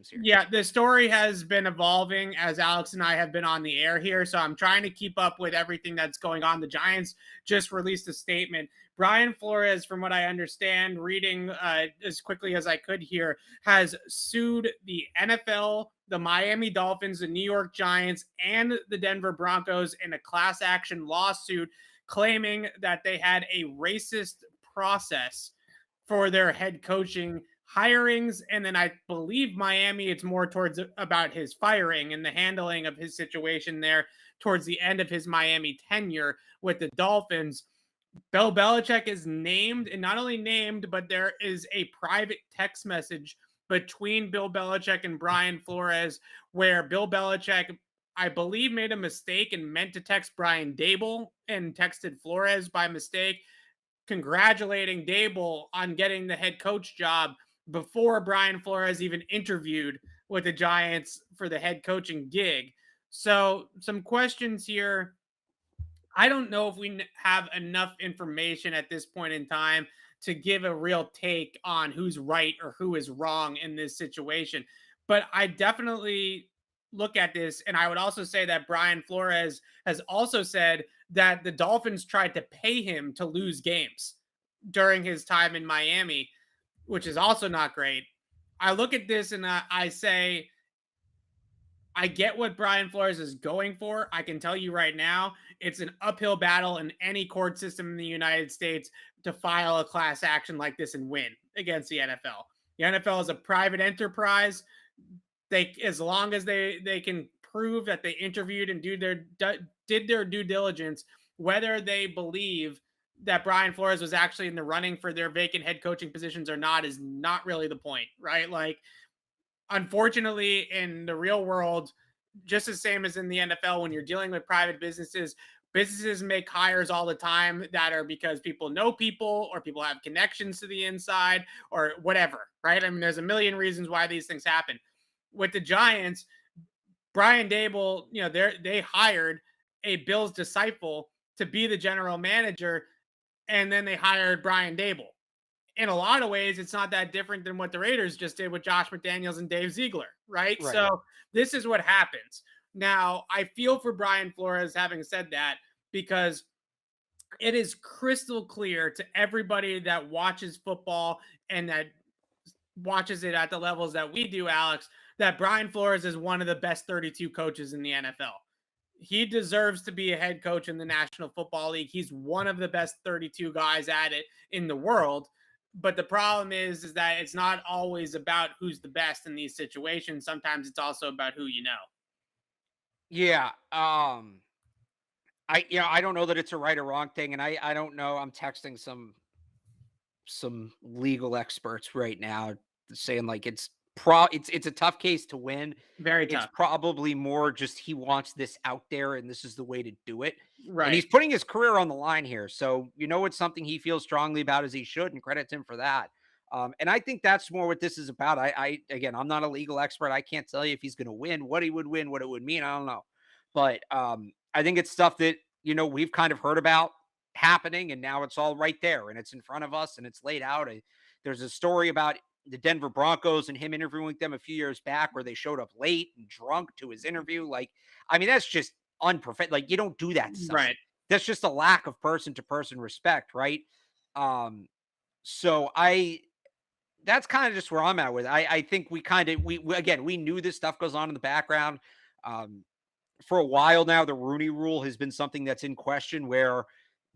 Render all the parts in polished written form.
teams here. Yeah, the story has been evolving as Alex and I have been on the air here, so I'm trying to keep up with everything that's going on. The Giants just released a statement. Brian Flores, from what I understand, reading as quickly as I could here, has sued the NFL, the Miami Dolphins, the New York Giants, and the Denver Broncos in a class action lawsuit, claiming that they had a racist process for their head coaching hirings. And then I believe Miami, it's more towards about his firing and the handling of his situation there towards the end of his Miami tenure with the Dolphins. Bill Belichick is named, and not only named, but there is a private text message between Bill Belichick and Brian Flores where Bill Belichick, I believe, made a mistake and meant to text Brian Daboll and texted Flores by mistake, congratulating Daboll on getting the head coach job before Brian Flores even interviewed with the Giants for the head coaching gig. So some questions here. I don't know if we have enough information at this point in time to give a real take on who's right or who is wrong in this situation. But I definitely look at this, and I would also say that Brian Flores has also said that the Dolphins tried to pay him to lose games during his time in Miami, which is also not great. I look at this and I say, I get what Brian Flores is going for. I can tell you right now, it's an uphill battle in any court system in the United States to file a class action like this and win against the NFL. The NFL is a private enterprise. They, as long as they can prove that they interviewed and did their due diligence, whether they believe that Brian Flores was actually in the running for their vacant head coaching positions or not is not really the point, right? Like, unfortunately, in the real world, just the same as in the NFL, when you're dealing with private businesses, businesses make hires all the time that are because people know people or people have connections to the inside or whatever, right? I mean, there's a million reasons why these things happen. With the Giants, Brian Daboll, they hired a Bills disciple to be the general manager, and then they hired Brian Daboll. In a lot of ways, it's not that different than what the Raiders just did with Josh McDaniels and Dave Ziegler, right? So this is what happens. Now, I feel for Brian Flores having said that, because it is crystal clear to everybody that watches football and that watches it at the levels that we do, Alex, that Brian Flores is one of the best 32 coaches in the NFL. He deserves to be a head coach in the National Football League. He's one of the best 32 guys at it in the world. But the problem is that it's not always about who's the best in these situations. Sometimes it's also about who you know. Yeah. I don't know that it's a right or wrong thing, and I don't know. I'm texting some legal experts right now saying like it's a tough case to win. Very tough. It's probably more just he wants this out there and this is the way to do it. Right. And he's putting his career on the line here. So, it's something he feels strongly about, as he should, and credit him for that. And I think that's more what this is about. Again, I'm not a legal expert. I can't tell you if he's going to win, what he would win, what it would mean. I don't know. But I think it's stuff that, we've kind of heard about happening, and now it's all right there and it's in front of us and it's laid out. There's a story about the Denver Broncos and him interviewing them a few years back where they showed up late and drunk to his interview. Like, I mean, that's just unprofessional. Like, you don't do that to somebody. Right. That's just a lack of person-to-person respect, right? So that's kind of just where I'm at with it. I think we knew this stuff goes on in the background. For a while now, the Rooney Rule has been something that's in question, where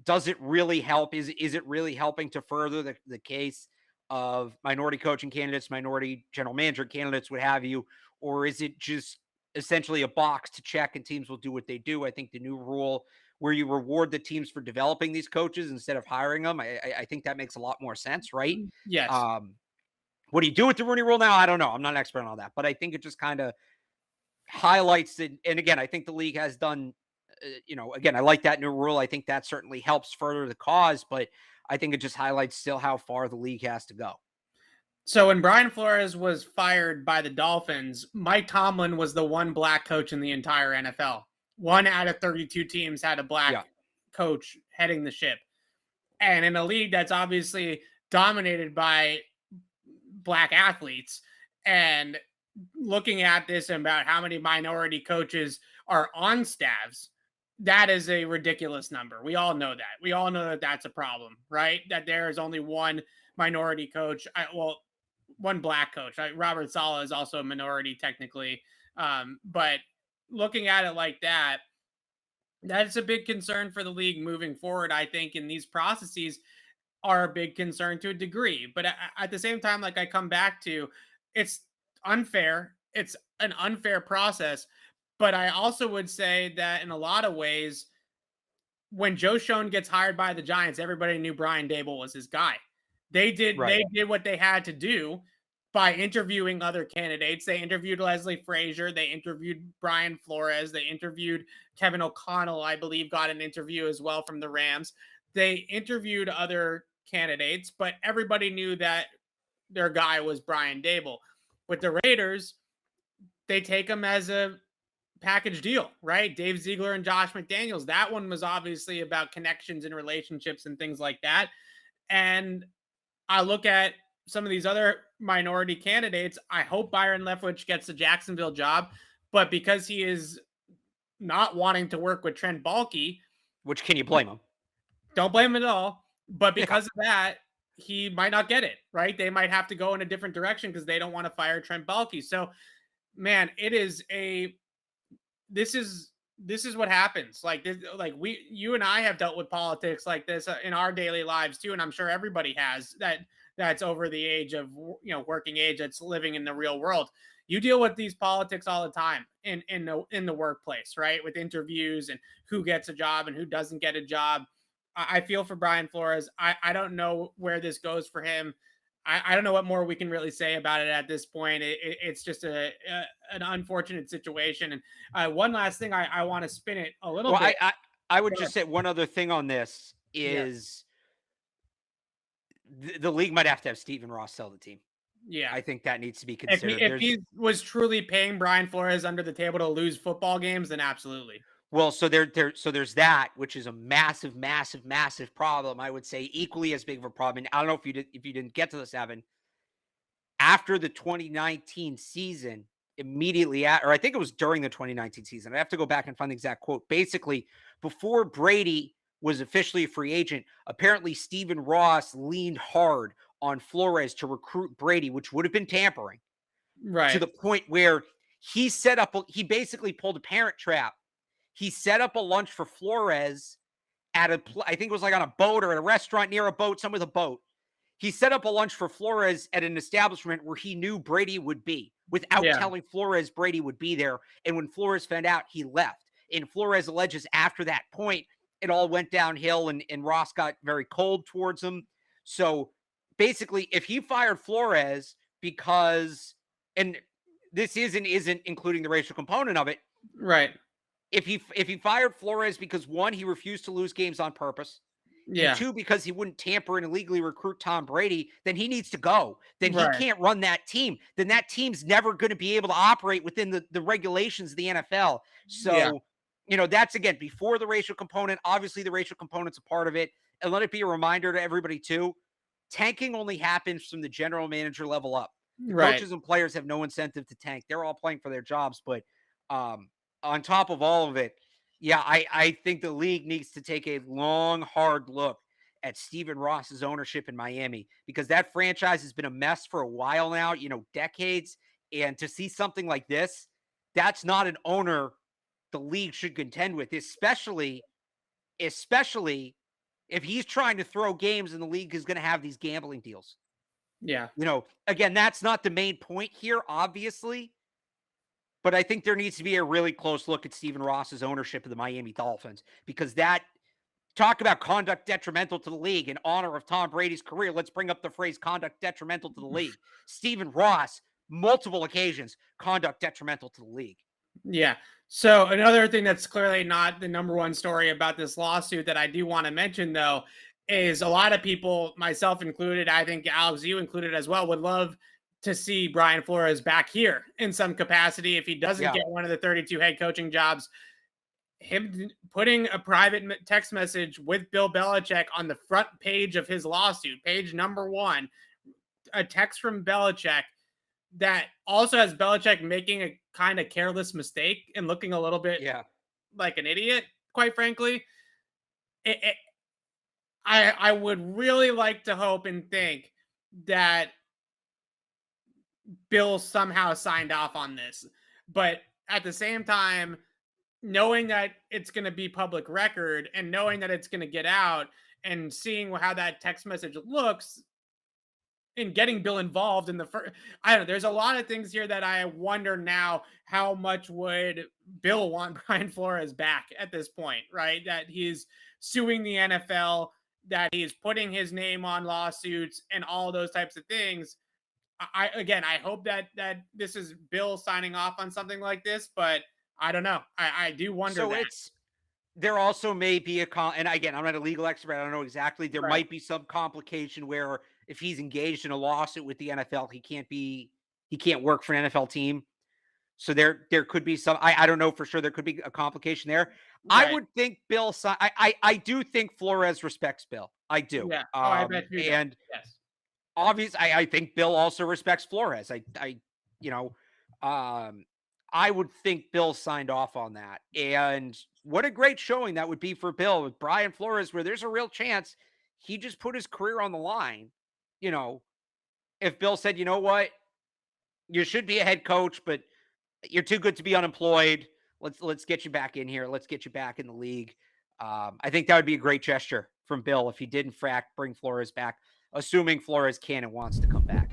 does it really help? Is it really helping to further the case of minority coaching candidates, minority general manager candidates, what have you? Or is it just essentially a box to check and teams will do what they do? I think the new rule where you reward the teams for developing these coaches instead of hiring them, I think that makes a lot more sense, right? Yes. What do you do with the Rooney Rule now? I don't know. I'm not an expert on that, but I think it just kind of highlights it. And again, I think the league has done, again, I like that new rule. I think that certainly helps further the cause, but I think it just highlights still how far the league has to go. So when Brian Flores was fired by the Dolphins, Mike Tomlin was the one black coach in the entire NFL. 1 out of 32 teams had a black coach heading the ship. And in a league that's obviously dominated by black athletes, and looking at this and about how many minority coaches are on staffs, that is a ridiculous number. We all know that. We all know that that's a problem, right? That there is only one minority coach. One black coach. Robert Saleh is also a minority technically. But looking at it like that, that's a big concern for the league moving forward. I think in these processes are a big concern to a degree. But at the same time, like I come back to, it's unfair. It's an unfair process. But I also would say that in a lot of ways, when Joe Schoen gets hired by the Giants, everybody knew Brian Daboll was his guy. Right. They did what they had to do by interviewing other candidates. They interviewed Leslie Frazier. They interviewed Brian Flores. They interviewed Kevin O'Connell, I believe, got an interview as well from the Rams. They interviewed other candidates, but everybody knew that their guy was Brian Daboll. With the Raiders, they take him as a package deal, right? Dave Ziegler and Josh McDaniels. That one was obviously about connections and relationships and things like that. And I look at some of these other minority candidates. I hope Byron Leftwich gets the Jacksonville job, but because he is not wanting to work with Trent Baalke, which can you blame him? Don't blame him at all. But because of that, he might not get it, right? They might have to go in a different direction because they don't want to fire Trent Baalke. So, man, this is what happens. Like this, like you and I have dealt with politics like this in our daily lives too, and I'm sure everybody has that's over the age of working age, that's living in the real world. You deal with these politics all the time in the workplace, right? With interviews and who gets a job and who doesn't get a job. I feel for Brian Flores. I don't know where this goes for him. I don't know what more we can really say about it at this point. It's just an unfortunate situation. And one last thing, I want to spin it a little bit. I would just say one other thing on this is the league might have to have Stephen Ross sell the team. Yeah, I think that needs to be considered. If he was truly paying Brian Flores under the table to lose football games, then absolutely. Well, so there's that, which is a massive, massive, massive problem. I would say equally as big of a problem. And I don't know if you didn't get to this, Evan. After the 2019 season, immediately or I think it was during the 2019 season. I have to go back and find the exact quote. Basically, before Brady was officially a free agent, apparently Stephen Ross leaned hard on Flores to recruit Brady, which would have been tampering. Right. To the point where he basically pulled a parent trap. He set up a lunch for Flores I think it was like on a boat or at a restaurant near a boat, some with a boat. He set up a lunch for Flores at an establishment where he knew Brady would be without telling Flores Brady would be there. And when Flores found out, he left. And Flores alleges after that point, it all went downhill and Ross got very cold towards him. So basically, if he fired Flores because, and this isn't including the racial component of it. Right. If he fired Flores because one, he refused to lose games on purpose. Yeah. And two, because he wouldn't tamper and illegally recruit Tom Brady, then he needs to go. Then he can't run that team. Then that team's never going to be able to operate within the regulations of the NFL. So, that's, again, before the racial component. Obviously, the racial component's a part of it. And let it be a reminder to everybody, too, tanking only happens from the general manager level up. Coaches and players have no incentive to tank. They're all playing for their jobs. But on top of all of it, I think the league needs to take a long, hard look at Stephen Ross's ownership in Miami, because that franchise has been a mess for a while now, decades. And to see something like this, that's not an owner the league should contend with, especially if he's trying to throw games and the league is going to have these gambling deals. Yeah. Again, that's not the main point here, obviously. But I think there needs to be a really close look at Stephen Ross's ownership of the Miami Dolphins, because talk about conduct detrimental to the league in honor of Tom Brady's career. Let's bring up the phrase conduct detrimental to the league. Stephen Ross, multiple occasions, conduct detrimental to the league. Yeah. So another thing that's clearly not the number one story about this lawsuit that I do want to mention, though, is a lot of people, myself included, I think Alex, you included as well, would love to see Brian Flores back here in some capacity. If he doesn't get one of the 32 head coaching jobs, him putting a private text message with Bill Belichick on the front page of his lawsuit, page number 1, a text from Belichick that also has Belichick making a kind of careless mistake and looking a little bit Yeah. like an idiot, quite frankly. I would really like to hope and think that Bill somehow signed off on this. But at the same time, knowing that it's going to be public record and knowing that it's going to get out and seeing how that text message looks and getting Bill involved in the first, I don't know. There's a lot of things here that I wonder now how much would Bill want Brian Flores back at this point, right? That he's suing the NFL, that he's putting his name on lawsuits and all those types of things. I hope that this is Bill signing off on something like this, but I don't know. I do wonder So that. there also may be and again, I'm not a legal expert. I don't know exactly. There Right. might be some complication where if he's engaged in a lawsuit with the NFL, he can't work for an NFL team. So there could be some, I don't know for sure. There could be a complication there. I Right. would think Bill, I do think Flores respects Bill. I do. Yeah. Oh, I bet you do. And Yes. obviously, I think Bill also respects Flores. You know, um, I would think Bill signed off on that. And what a great showing that would be for Bill with Brian Flores, where there's a real chance he just put his career on the line. You know, if Bill said, you know what, you should be a head coach, but you're too good to be unemployed. Let's get you back in here. Let's get you back in the league. I think that would be a great gesture from Bill if he did in fact bring Flores back, assuming Flores can and wants to come back.